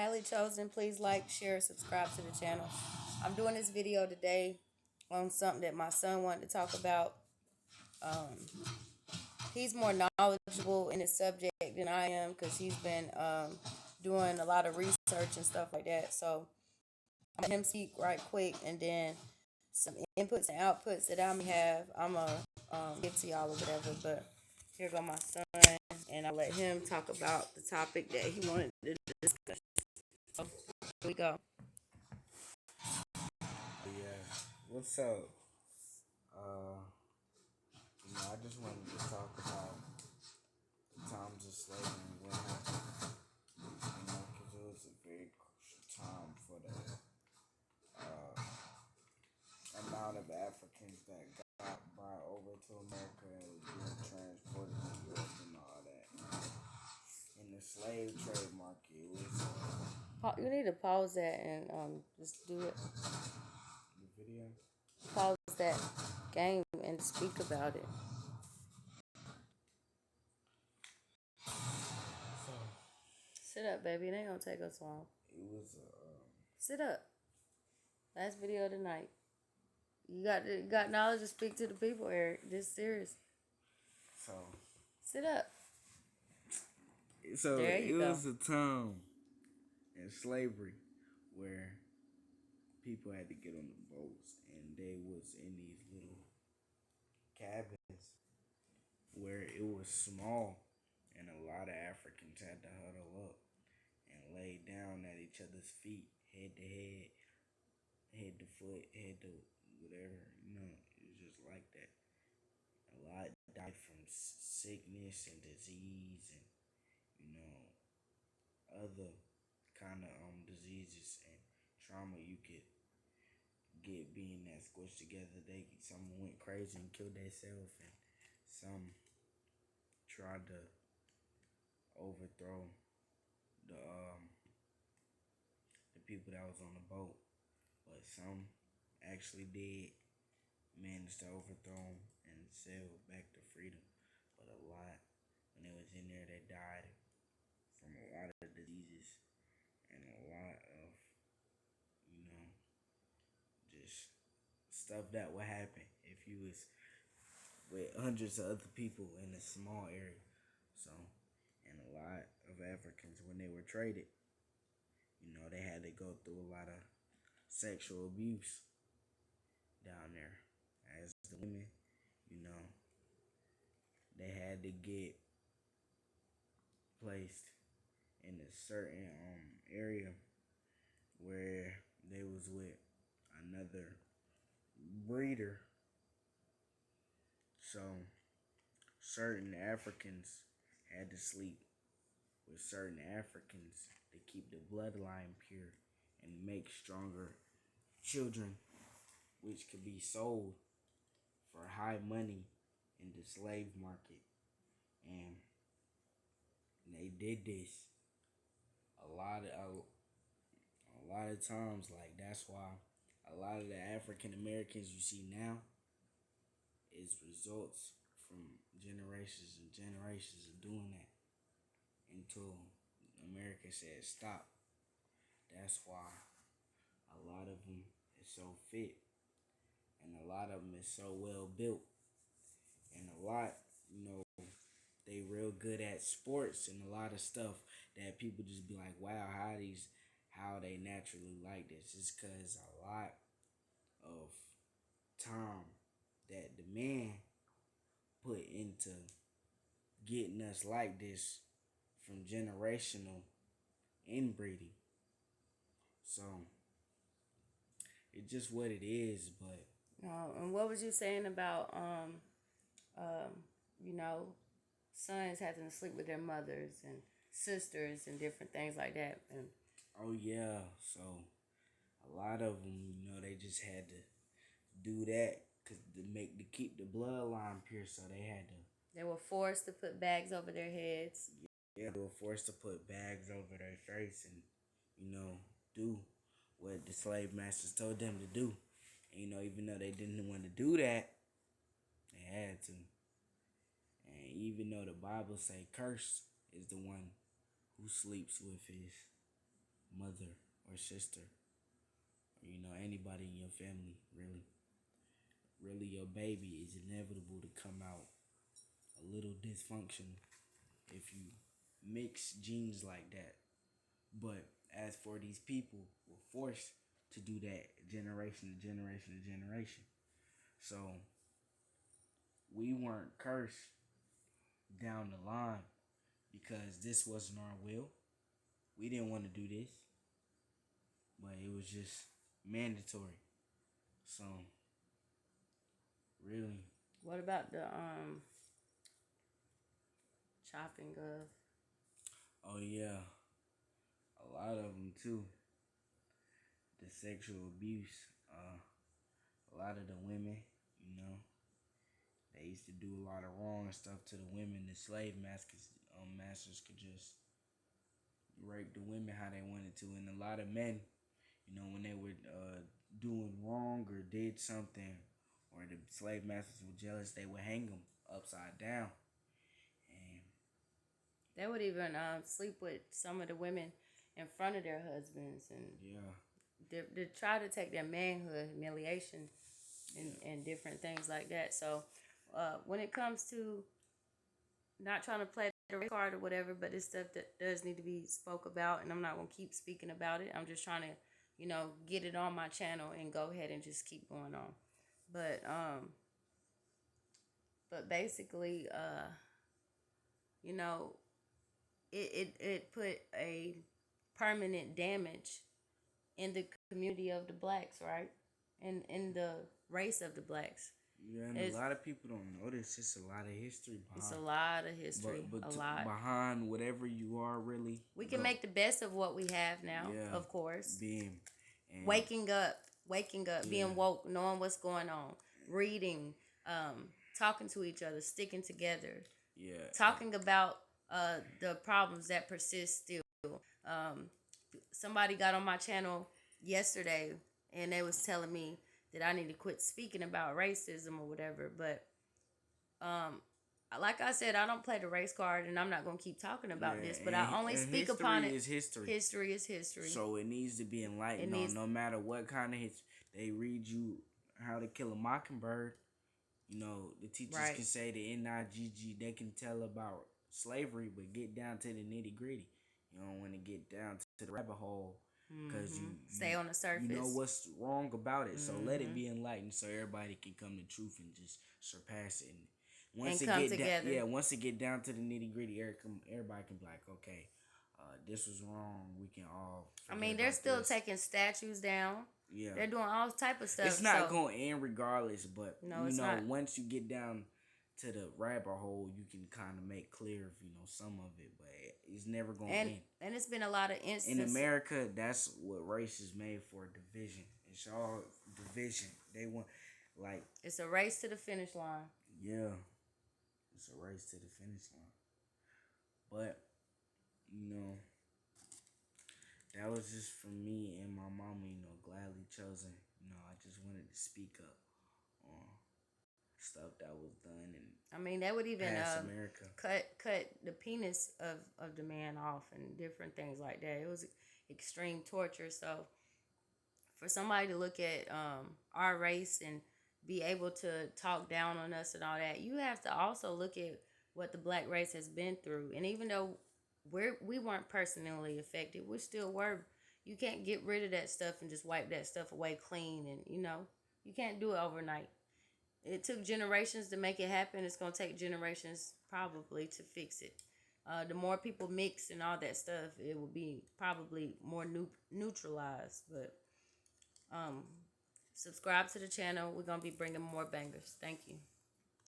Highly chosen. Please like, share, subscribe to the channel. I'm doing this video today on something that my son wanted to talk about. Um, he's more knowledgeable in this subject than I am because he's been doing a lot of research and stuff like that. So I'm let him speak right quick, and then some inputs and outputs that I may have, I'm gonna give to y'all or whatever. But here go my son, and I'll let him talk about the topic that he wanted to discuss. So here we go. Yeah, what's up? I just wanted to talk about the times of slavery and what happened, because it was a very crucial time for the uh, amount of Africans that got brought over to America and was being transported to Europe and all that. In the slave trade market, it was You need to pause that and just do it. the video. Pause that game and speak about it. So Sit up, baby. It ain't gonna take us long. it was Sit up. Last video of the night. You got knowledge to speak to the people, Eric. This serious. so Sit up. so There you it go. was a time in slavery where people had to get on the boats and they was in these little cabins where it was small and a lot of Africans had to huddle up and lay down at each other's feet, head to head, head to foot, head to whatever. It was just like that. A lot died from sickness and disease and you know other kind of diseases and trauma you could get being that squished together. Some went crazy and killed themselves, and some tried to overthrow the people that was on the boat, but some actually did manage to overthrow them and sail back to freedom. But a lot, when they was in there, they died from a lot of diseases and a lot of you know just stuff that would happen if you was with hundreds of other people in a small area. So, and a lot of Africans, when they were traded, they had to go through a lot of sexual abuse down there. As the women, you know, they had to get placed in a certain area where they was with another breeder. So certain Africans had to sleep with certain Africans to keep the bloodline pure and make stronger children, which could be sold for high money in the slave market. And they did this a lot of times. Like that's why a lot of the African Americans you see now is results from generations and generations of doing that until America said stop. That's why a lot of them is so fit and a lot of them is so well built and a lot, they real good at sports and a lot of stuff that people just be like, wow, how they naturally like this. It's because a lot of time that the man put into getting us like this from generational inbreeding. So it's just what it is, but And what was you saying about um, you know, sons having to sleep with their mothers and sisters and different things like that? And oh yeah, so a lot of them, they just had to do that because to keep the bloodline pure, so they had to. they were forced to put bags over their heads. Yeah, they were forced to put bags over their face and do what the slave masters told them to do. And, even though they didn't want to do that, they had to. And even though the Bible say cursed is the one who sleeps with his mother or sister, or anybody in your family, really your baby is inevitable to come out a little dysfunctional if you mix genes like that. But as for these people, we're forced to do that generation to generation to generation. So we weren't cursed down the line because this wasn't our will. We didn't want to do this, but it was just mandatory. So really, What about the chopping of? oh yeah, a lot of them too. The sexual abuse. A lot of the women, they used to do a lot of wrong stuff to the women. The slave masters could just rape the women how they wanted to, and a lot of men, when they were doing wrong or did something, or the slave masters were jealous, they would hang them upside down. And They would even sleep with some of the women in front of their husbands, and yeah, they try to take their manhood, humiliation, and different things like that. So when it comes to not trying to play the race card or whatever, but it's stuff that does need to be spoke about, and I'm not going to keep speaking about it. I'm just trying to, get it on my channel and go ahead and just keep going on. But basically, it put a permanent damage in the community of the blacks, right? And in the race of the blacks. Yeah, and a lot of people don't know this. It's a lot of history behind. It's a lot of history, but a lot behind whatever you are, really. We can make the best of what we have now, of course. Waking up, being woke, knowing what's going on, reading, talking to each other, sticking together, talking about the problems that persist still. Somebody got on my channel yesterday and they was telling me that I need to quit speaking about racism or whatever. But like I said, I don't play the race card, and I'm not going to keep talking about this. But I only speak upon it. History is history. So it needs to be enlightened on, no matter what kind of history. They read you How to Kill a Mockingbird. The teachers can say the NIGG. They can tell about slavery, but get down to the nitty gritty. You don't want to get down to the rabbit hole because you stay on the surface. You know what's wrong about it, so let it be enlightened so everybody can come to truth and just surpass it. And once once it get down to the nitty gritty, everybody can be like, okay, this was wrong. We can all. I mean, they're still taking statues down. Yeah, they're doing all type of stuff. It's not going to end regardless, but it's not. Once you get down to the rabbit hole, you can kind of make clear, some of it, but it's never going to end. And it's been a lot of instances. In America, that's what race is made for, division. It's all division. They want, it's a race to the finish line. Yeah. It's a race to the finish line. But, that was just for me and my mama, gladly chosen. I just wanted to speak up on stuff that was done, and I mean, they would even America. cut the penis of the man off and different things like that. It was extreme torture. So for somebody to look at our race and be able to talk down on us and all that, you have to also look at what the black race has been through. And even though we weren't personally affected, we still were. You can't get rid of that stuff and just wipe that stuff away clean, and you can't do it overnight. It took generations to make it happen. It's going to take generations probably to fix it. The more people mix and all that stuff, it will be probably more neutralized. But subscribe to the channel. We're going to be bringing more bangers. Thank you.